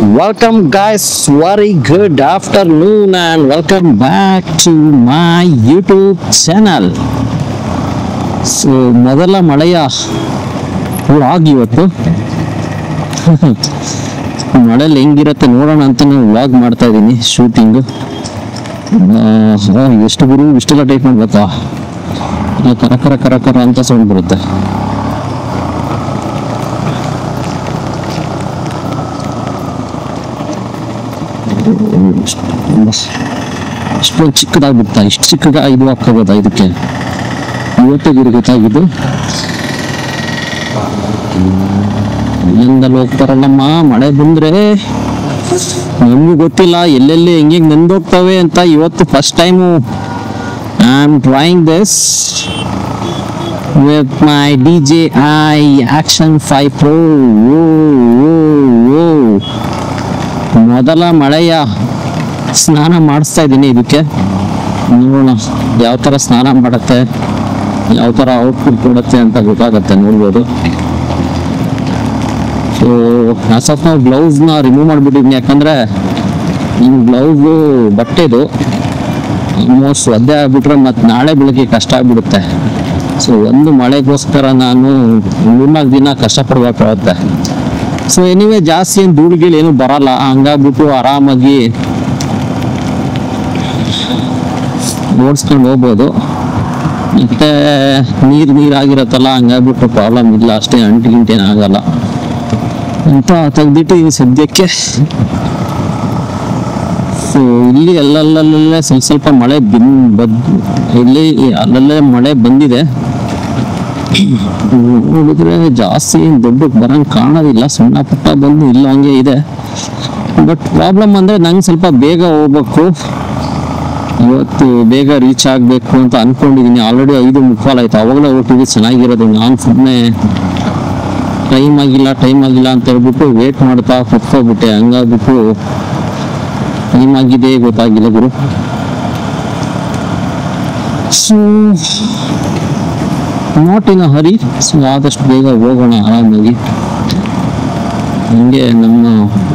Welcome, guys. Very good afternoon, and welcome back to my YouTube channel. So, ಮೊದಲ ಮಳೆಯ vlog ಇವತ್ತು. ಮಳೆಯಲ್ಲಿ ಹೆಂಗಿರುತ್ತೆ ನೋಡೋಣ ಅಂತ ವ್ಲಾಗ್ ಮಾಡ್ತಾ ಇದ್ದೀನಿ. ಶೂಟಿಂಗ್ ಎಷ್ಟು ಗುರು ಇಷ್ಟೆಲ್ಲ ಟೈಪ್ ಮಾಡ್ಬೇಕಾ? ಕರ ಕರ ಕರ ಕರ ಅಂತ ಸೌಂಡ್ ಬರುತ್ತೆ. ಅಷ್ಟೊಂದು ಚಿಕ್ಕದಾಗ್ಬಿಡ್ತಾ, ಇಷ್ಟು ಚಿಕ್ಕದ ಇದು ಹಾಕೋಬೋದಾ ಇದಕ್ಕೆ? ಇವತ್ತಿಗೆ ಗೊತ್ತಾಗಿದ್ದು ಇಲ್ಲಿಂದಲೂ ಹೋಗ್ತಾರಲ್ಲಮ್ಮ. ಮಳೆ ಬಂದ್ರೆ ನಮಗೂ ಗೊತ್ತಿಲ್ಲ ಎಲ್ಲೆಲ್ಲಿ ಹೆಂಗೆ ನೆಂದೋಗ್ತವೆ ಅಂತ. ಇವತ್ತು first time I am trying this with my DJI Action 5 Pro. ಮೊದಲ ಮಳೆಯ ಸ್ನಾನ ಮಾಡಿಸ್ತಾ ಇದ್ದೀನಿ ಇದಕ್ಕೆ. ನೋಡೋಣ ಯಾವ ಥರ ಸ್ನಾನ ಮಾಡುತ್ತೆ, ಯಾವ ಥರ ಔಟ್ಪುಟ್ ಕೊಡುತ್ತೆ ಅಂತ ಗೊತ್ತಾಗತ್ತೆ, ನೋಡ್ಬೋದು. ಸೊ ಸ್ವಲ್ಪ ನಾವು ಗ್ಲೌಸ್ನ ರಿಮೂವ್ ಮಾಡಿಬಿಟ್ಟಿದ್ದೀನಿ, ಯಾಕಂದರೆ ಈ ಗ್ಲೌಸು ಬಟ್ಟೆದು ಆಲ್ಮೋಸ್ಟ್ ಒದ್ದೆ ಆಗಿಬಿಟ್ರೆ ಮತ್ತು ನಾಳೆ ಬೆಳಗ್ಗೆ ಕಷ್ಟ ಆಗಿಬಿಡುತ್ತೆ. ಸೊ ಒಂದು ಮಳೆಗೋಸ್ಕರ ನಾನು 3-4 ದಿನ ಕಷ್ಟಪಡ್ಬೇಕಾಗುತ್ತೆ. ಸೊ ಎನಿವೆ ಜಾಸ್ತಿ ಏನು ಧೂಳುಗಳು ಏನು ಬರಲ್ಲ, ಹಂಗಾಗ್ಬಿಟ್ಟು ಆರಾಮಾಗಿ ಓಡಿಸ್ಕೊಂಡು ಹೋಗ್ಬೋದು. ಮತ್ತೆ ನೀರಾಗಿರತ್ತಲ್ಲ, ಹಂಗಾಗ್ಬಿಟ್ಟು ಪ್ರಾಬ್ಲಮ್ ಇಲ್ಲ, ಅಷ್ಟೇ ಅಂಟಿಗಿಂಟೇನು ಆಗಲ್ಲ ಅಂತ ತೆಗ್ದಿಟ್ಟು ಈ ಸದ್ಯಕ್ಕೆ. ಸೊ ಇಲ್ಲಿ ಅಲ್ಲಲ್ಲೇ ಸ್ವಲ್ಪ ಮಳೆ ಇಲ್ಲಿ ಅಲ್ಲಲ್ಲೇ ಮಳೆ ಬಂದಿದೆ. ನೋಡಿದ್ರೆ ಜಾಸ್ತಿ ದೊಡ್ಡ ಬರಂಗ್ ಕಾಣೋದಿಲ್ಲ, ಸಣ್ಣ ಪುಟ್ಟ ಬಂದು ಇಲ್ಲ ಹಂಗೆ ಇದೆ. ಬಟ್ ಪ್ರಾಬ್ಲಮ್ ಅಂದರೆ ನಂಗೆ ಸ್ವಲ್ಪ ಬೇಗ ಹೋಗ್ಬೇಕು, ಇವತ್ತು ಬೇಗ ರೀಚ್ ಆಗಬೇಕು ಅಂತ ಅಂದ್ಕೊಂಡಿದ್ದೀನಿ. ಆಲ್ರೆಡಿ 5:45 ಆಯ್ತು, ಅವಾಗಲೇ ಹೊರಟಿದ್ದು ಚೆನ್ನಾಗಿರೋದು. ನಾನು ಸುಮ್ಮನೆ ಟೈಮ್ ಆಗಿಲ್ಲ ಅಂತ ಹೇಳ್ಬಿಟ್ಟು ವೇಟ್ ಮಾಡ್ತಾ ಕುತ್ಕೋಬಿಟ್ಟೆ. ಹಂಗಾಗ್ಬಿಟ್ಟು ಟೈಮ್ ಆಗಿದೆ ಗೊತ್ತಾಗಿಲ್ಲ ಗುರು. So not in a hurry. So ಆದಷ್ಟು ಬೇಗ ಹೋಗೋಣ ಆರಾಮಾಗಿ. ಹಂಗೆ ನಮ್ಮ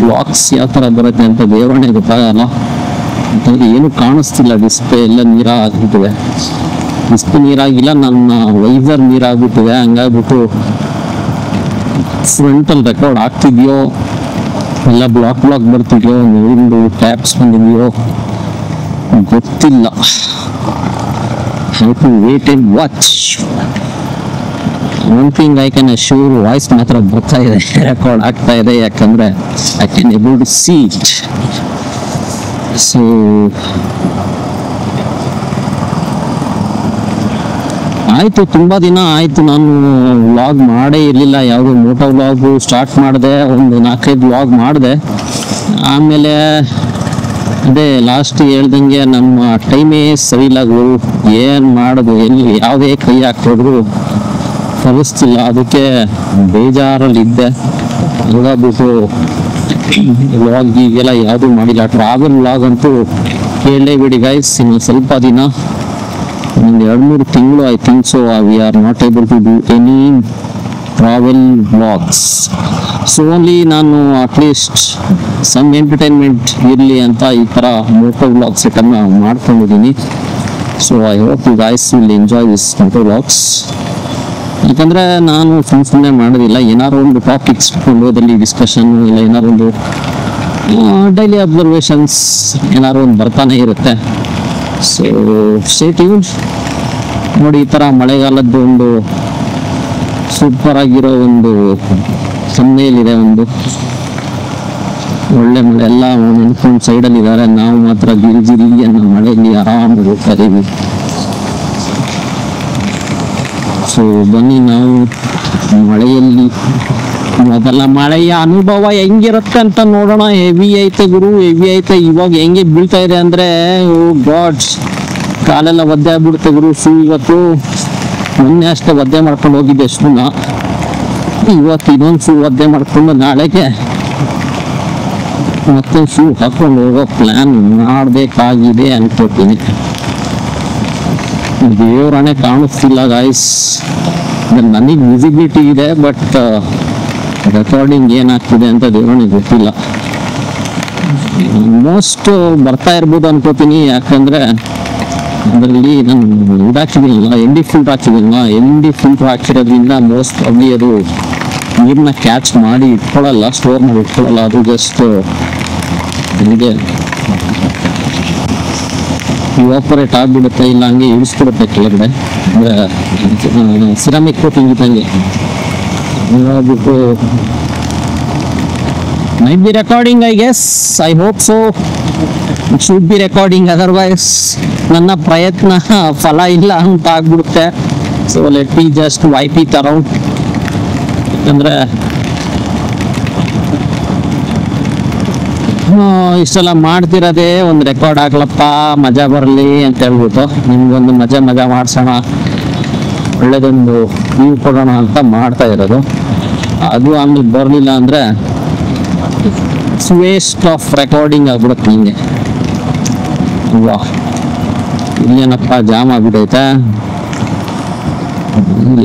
ವ್ಲಾಗ್ಸ್ ಯಾವ ಥರ ಬರುತ್ತೆ ಅಂತ ದೇವರಣೆ ಗೊತ್ತಾಗಲ್ಲ, ಅಂತಂದ್ರೆ ಏನು ಕಾಣಿಸ್ತಿಲ್ಲ. ಡಿಸ್ಪ್ಲೇ ಎಲ್ಲ ನೀರಾಗ್ಬಿಟ್ಟಿವೆ. ಡಿಸ್ಪ್ಲೇ ನೀರಾಗಿಲ್ಲ, ನನ್ನ ವೈಸರ್ ನೀರಾಗ್ಬಿಟ್ಟಿವೆ. ಹಂಗಾಗ್ಬಿಟ್ಟು ಫ್ರಂಟಲ್ಲಿ ರೆಕಾರ್ಡ್ ಆಗ್ತಿದೆಯೋ ಎಲ್ಲ ಬ್ಲಾಕ್ ಬರ್ತಿದೆಯೋ, ನೀರಿಂದು ಟ್ಯಾಪ್ಸ್ ಬಂದಿದೆಯೋ ಗೊತ್ತಿಲ್ಲ. How to wait and watch. One thing I can assure, voice ಮಾತ್ರ ಬರ್ತಾ ಇದೆ, ರೆಕಾರ್ಡ್ ಆಗ್ತಾ ಇದೆ, ಯಾಕಂದರೆ I can able to see it. So ಆಯಿತು, ತುಂಬ ದಿನ ಆಯಿತು ನಾನು ವ್ಲಾಗ್ ಮಾಡೇ ಇರಲಿಲ್ಲ. ಯಾವುದೋ ಮೋಟೋ ವ್ಲಾಗು ಸ್ಟಾರ್ಟ್ ಮಾಡಿದೆ, ಒಂದು 4-5 ವ್ಲಾಗ್ ಮಾಡಿದೆ. ಆಮೇಲೆ ಅದೇ ಲಾಸ್ಟ್ ಹೇಳ್ದಂಗೆ ನಮ್ಮ ಟೈಮೇ ಸರಿಯಿಲ್ಲ. ಏನು ಮಾಡೋದು, ಎಲ್ಲಿ ಯಾವುದೇ ಕೈ ಹಾಕಿದ್ರು ಕಲಿಸ್ತಿಲ್ಲ. ಅದಕ್ಕೆ ಬೇಜಾರಲ್ಲಿದ್ದೆ. ಹಂಗಾಗ್ಬಿಟ್ಟು ವ್ಲಾಗ್ ಈಗೆಲ್ಲ ಯಾವುದೂ ಮಾಡಿಲ್ಲ. ಟ್ರಾವೆಲ್ ವ್ಲಾಗ್ ಅಂತೂ ಕೇಳಲೇಬೇಡಿ ಗೈಸ್. ಇನ್ನು ಸ್ವಲ್ಪ ದಿನ, ಒಂದು 2-3 ತಿಂಗಳು I think so, we are not able to do any travel vlogs. So only ನಾನು ಅಟ್ಲೀಸ್ಟ್ ಸಮ್ ಎಂಟರ್ಟೈನ್ಮೆಂಟ್ ಇರಲಿ ಅಂತ ಈ ಥರ ಮೋಟೋ ವ್ಲಾಗ್ ಸೆಟನ್ನು ಮಾಡ್ಕೊಂಡಿದ್ದೀನಿ. So I hope you guys will enjoy this moto vlogs. ಯಾಕಂದರೆ ನಾನು ಸುಮ್ಮನೆ ಮಾಡೋದಿಲ್ಲ, ಏನಾರು ಒಂದು ಟಾಪಿಕ್ಸ್ ಹೋದಲ್ಲಿ ಡಿಸ್ಕಷನ್, ಇಲ್ಲ ಏನಾರು ಒಂದು ಡೈಲಿ ಅಬ್ಸರ್ವೇಷನ್ಸ್ ಏನಾರು ಒಂದು ಬರ್ತಾನೆ ಇರುತ್ತೆ. So stay tuned. ನೋಡಿ, ಈ ಥರ ಮಳೆಗಾಲದ್ದು ಒಂದು ಸೂಪರ್ ಆಗಿರೋ ಒಂದು ಸನ್ನೆಯಲ್ಲಿದೆ. ಒಂದು ಒಳ್ಳೆ ಮಳೆ, ಎಲ್ಲ ನೆನ್ಕೊಂಡು ಸೈಡಲ್ಲಿ ಇದ್ದಾರೆ. ನಾವು ಮಾತ್ರ ಗಿರಿ ಅನ್ನೋ ಮಳೆಯಲ್ಲಿ ಆರಾಮಾಗಿ ಹೋಗ್ತಾ ಇದ್ದೀವಿ. ಸೊ ಬನ್ನಿ, ನಾವು ಮಳೆಯಲ್ಲಿ ಮೊದಲ ಮಳೆಯ ಅನುಭವ ಹೆಂಗಿರುತ್ತೆ ಅಂತ ನೋಡೋಣ. ಹೆವಿ ಐತೆ ಗುರು, ಹೆವಿ ಐತೆ. ಇವಾಗ ಹೆಂಗೆ ಬೀಳ್ತಾ ಇದೆ ಅಂದರೆ, ಓ ಗಾಡ್, ಕಾಲೆಲ್ಲ ಒದ್ದೆ ಆಗ್ಬಿಡುತ್ತೆ ಗುರು. ಶೂ ಇವತ್ತು ಮೊನ್ನೆ ಅಷ್ಟೇ ಒದ್ದೆ ಮಾಡ್ಕೊಂಡು ಹೋಗಿದ್ದೆ ಶೂನ. ಇವತ್ತು ಇನ್ನೊಂದು ಶೂ ಒದ್ದೆ ಮಾಡಿಕೊಂಡು ನಾಳೆಗೆ ಮತ್ತೆ ಶೂ ಹಾಕೊಂಡು ಹೋಗೋ ಪ್ಲ್ಯಾನ್ ಮಾಡಬೇಕಾಗಿದೆ ಅನ್ಕೋತೀನಿ. ದೇವರಾಣೆ ಕಾಣಿಸ್ತಿಲ್ಲ ಗಾಯ್ಸ್. ನನಗೆ ವಿಸಿಬಿಲಿಟಿ ಇದೆ, ಬಟ್ ರೆಕಾರ್ಡಿಂಗ್ ಏನಾಗ್ತಿದೆ ಅಂತ ದೇವರನಿಗೆ ಗೊತ್ತಿಲ್ಲ. ಆಲ್ಮೋಸ್ಟ್ ಬರ್ತಾ ಇರ್ಬೋದು ಅನ್ಕೋತೀನಿ. ಯಾಕಂದ್ರೆ ಅದರಲ್ಲಿ ನಾನು ಇದು ಹಾಕಿದ್ದೀನಲ್ಲ, ND ಫಿಲ್ಟರ್ ಹಾಕಿದ್ದೀನಲ್ಲ, ND ಫಿಲ್ಟರ್ ಹಾಕಿರೋದ್ರಿಂದ ಮೋಸ್ಟ್ ಪ್ರಾಬ್ಲಿ ಅದು ನೀರನ್ನ ಕ್ಯಾಚ್ ಮಾಡಿ ಇಟ್ಕೊಳ್ಳಲ್ಲ, ಸ್ಟೋರ್ ಮಾಡಿ ಇಟ್ಕೊಳ್ಳಲ್ಲ. ಅದು ಜಸ್ಟ್ ನಿಮಗೆ ಇವಾಪರೇಟ್ ಆಗಿಬಿಡುತ್ತೆ, ಇಲ್ಲ ಹಂಗೆ ಇಳಿಸ್ಬಿಡುತ್ತೆ ಕೆಳಗಡೆ. ಸಿರಾಮಿಕ್ ಕೋಟಿಂಗ್ ಇದ್ದಂಗೆ ಬಿಟ್ಟು might be recording, I guess. I hope so. It should be recording, otherwise ನನ್ನ ಪ್ರಯತ್ನ ಫಲ ಇಲ್ಲ ಅಂತ ಆಗ್ಬಿಡುತ್ತೆ. So let me just wipe it around. ಯಾಕಂದ್ರೆ ಇಷ್ಟೆಲ್ಲ ಮಾಡ್ತಿರೋದೇ ಒಂದು ರೆಕಾರ್ಡ್ ಆಗ್ಲಪ್ಪ, ಮಜಾ ಬರಲಿ ಅಂತ ಹೇಳ್ಬಿಟ್ಟು ನಿಮ್ಗೊಂದು ಮಜಾ ಮಾಡಿಸೋಣ, ಒಳ್ಳೇದೊಂದು ವ್ಯೂ ಕೊಡೋಣ ಅಂತ ಮಾಡ್ತಾ ಇರೋದು. ಅದು ಆಮೇಲೆ ಬರಲಿಲ್ಲ ಅಂದರೆ ವೇಸ್ಟ್ ಆಫ್ ರೆಕಾರ್ಡಿಂಗ್ ಆಗ್ಬಿಡುತ್ತೆ ನಿಮಗೆ. ವಾ, ಇಲ್ಲೇನಪ್ಪ ಜಾಮ್ ಆಗ್ಬಿಟ್ಟೈತೆ.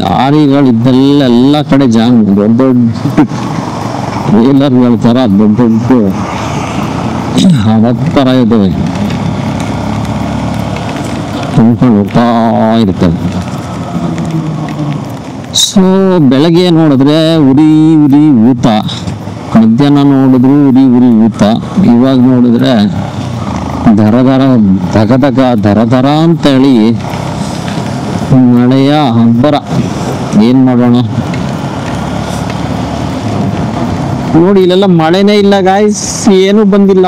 ಲಾರಿಗಳು ಇದ್ದೆಲ್ಲ ಎಲ್ಲ ಕಡೆ ಜಾಮ್, ದೊಡ್ಡ ದೊಡ್ಡ ಟ್ರೇಲರ್ಗಳ ಥರ ದೊಡ್ಡ ದೊಡ್ಡ ಥರ ಇದ್ದಾವೆ, ತುಂಬ್ಕೊಂಡು ಹೋಗ್ತಾ ಇರ್ತವೆ. ಸೊ ಬೆಳಗ್ಗೆ ನೋಡಿದ್ರೆ ಉರಿ ಊತ, ಮಧ್ಯಾಹ್ನ ನೋಡಿದ್ರು ಉರಿ ಊತ, ಇವಾಗ ನೋಡಿದ್ರೆ ದರ ಅಂತ ಹೇಳಿ ಮಳೆಯ ಅಬ್ಬರ. ಏನ್ ಮಾಡೋಣ ನೋಡಿ, ಇಲ್ಲೆಲ್ಲ ಮಳೆನೇ ಇಲ್ಲ ಗಾಯ್ಸ್, ಏನು ಬಂದಿಲ್ಲ,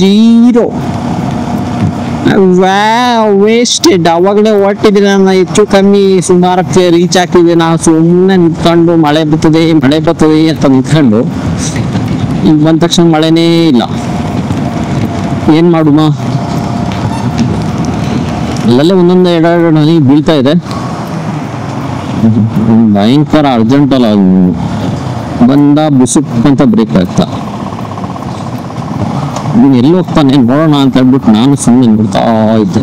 ಜೀರೋ, ವೇಸ್ಟೆಡ್. ಅವಾಗಲೇ ಹೊಟ್ಟಿದ್ರೆ ನಾನು ಹೆಚ್ಚು ಕಮ್ಮಿ ಸುಮಾರಕ್ಕೆ ರೀಚ್ ಆಗ್ತಿದ್ದೆ. ನಾವು ಸುಮ್ಮನೆ ನಿಂತ್ಕೊಂಡು ಮಳೆ ಬರ್ತದೆ ಅಂತ ನಿಂತ್ಕೊಂಡು, ಈಗ ಬಂದ ತಕ್ಷಣ ಮಳೆನೇ ಇಲ್ಲ. ಏನ್ ಮಾಡುಮ, ಅಲ್ಲಲ್ಲೇ ಒಂದೊಂದು ಎರಡು ಹನಿ ಬೀಳ್ತಾ ಇದೆ. ಭಯಂಕರ ಅರ್ಜೆಂಟ್ ಅಲ್ಲ, ಬಂದ ಬುಸುಕ್ ಅಂತ ಬ್ರೇಕ್ ಆಗ್ತಾ. ನೀನು ಎಲ್ಲಿ ಹೋಗ್ತಾನೆ ನೋಡೋಣ ಅಂತ ಹೇಳ್ಬಿಟ್ಟು ನಾನು ಸುಮ್ಮನೆ ನೋಡ್ತಾ ಇದ್ದೆ.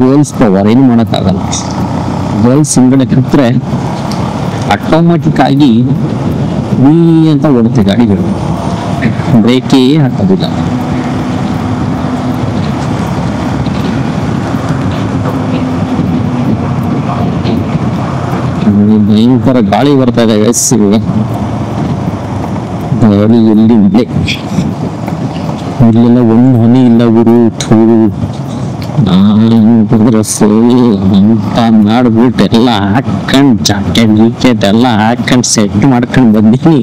ಗರ್ಲ್ಸ್ ಪವರ್, ಏನು ಮಾಡೋಕ್ಕಾಗಲ್ಲ. ಗರ್ಲ್ಸ್ ಹಿಂಗಡೆ ಕೂತ್ರೆ ಆಟೋಮೆಟಿಕ್ ಆಗಿ ನೀ ಅಂತ ಓಡುತ್ತೆ ಗಾಡಿಗಳು, ಬ್ರೇಕೇ ಹಾಕೋದಿಲ್ಲ. ಭಯಂಕರ ಗಾಳಿ ಬರ್ತಾ ಇದೆ ಗೈಸ್. ಗಾಳಿ ಎಲ್ಲಿ ಇಲ್ಲೇ, ಇಲ್ಲೆಲ್ಲ ಒಂದು ಹನಿ ಇಲ್ಲ ಗುರು. ಅಂತ ಮಾಡ್ಬಿಟ್ಟು ಎಲ್ಲ ಹಾಕೊಂಡು ಜಾಕೆಟ್ ಎಲ್ಲ ಹಾಕೊಂಡು ಸೆಟ್ ಮಾಡ್ಕೊಂಡು ಬಂದೀನಿ.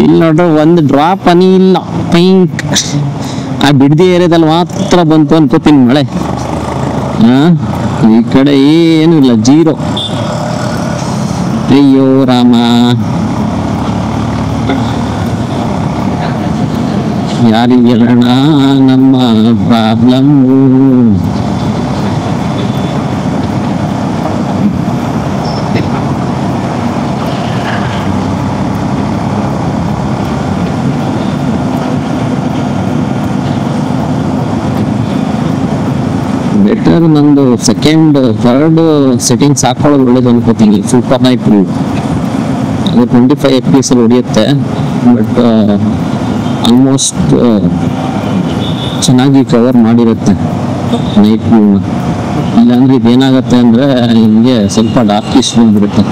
ಇಲ್ಲಿ ನೋಡ್ರೆ ಒಂದು ಡ್ರಾಪ್ ಹನಿ ಇಲ್ಲ, ಪೈಂಕ್. ಆ ಬಿಡದಿ ಏರಿಯಾದಲ್ಲಿ ಮಾತ್ರ ಬಂತು ಅನ್ಕೋತೀನಿ ಮಳೆ. ಈ ಕಡೆ ಏನು ಇಲ್ಲ, ಜೀರೋ. ಅಯ್ಯೋ ರಾಮ, ಯಾರಿಗೆ ಹೇಳೋಣ ನಮ್ಮ ಪ್ರಾಬ್ಲಮ್. ಬೆಟರ್ ನಂದು ಥರ್ಡ್ ಸೆಟ್ಟಿಂಗ್ಸ್ ಹಾಕೊಳ್ಳೋದು ಒಳ್ಳೇದು ಅನ್ಕೋತೀನಿ. ಸೂಪರ್ ನೈಟ್ ವ್ಯೂ ಅದು 25 FPS ಹೊಡಿಯುತ್ತೆ, ಬಟ್ ಆಲ್ಮೋಸ್ಟ್ ಚೆನ್ನಾಗಿ ಕವರ್ ಮಾಡಿರುತ್ತೆ ನೈಟ್ ವ್ಯೂನ. ಇಲ್ಲಾಂದ್ರೆ ಇದೇನಾಗತ್ತೆ ಅಂದರೆ ನಿಮಗೆ ಸ್ವಲ್ಪ ಡಾರ್ಕಿಶ್ ಬಂದ್ಬಿಡುತ್ತೆ.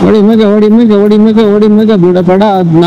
ಹೊಡಿ ಮಗ ಬಿಡಬೇಡ ಅದನ್ನ.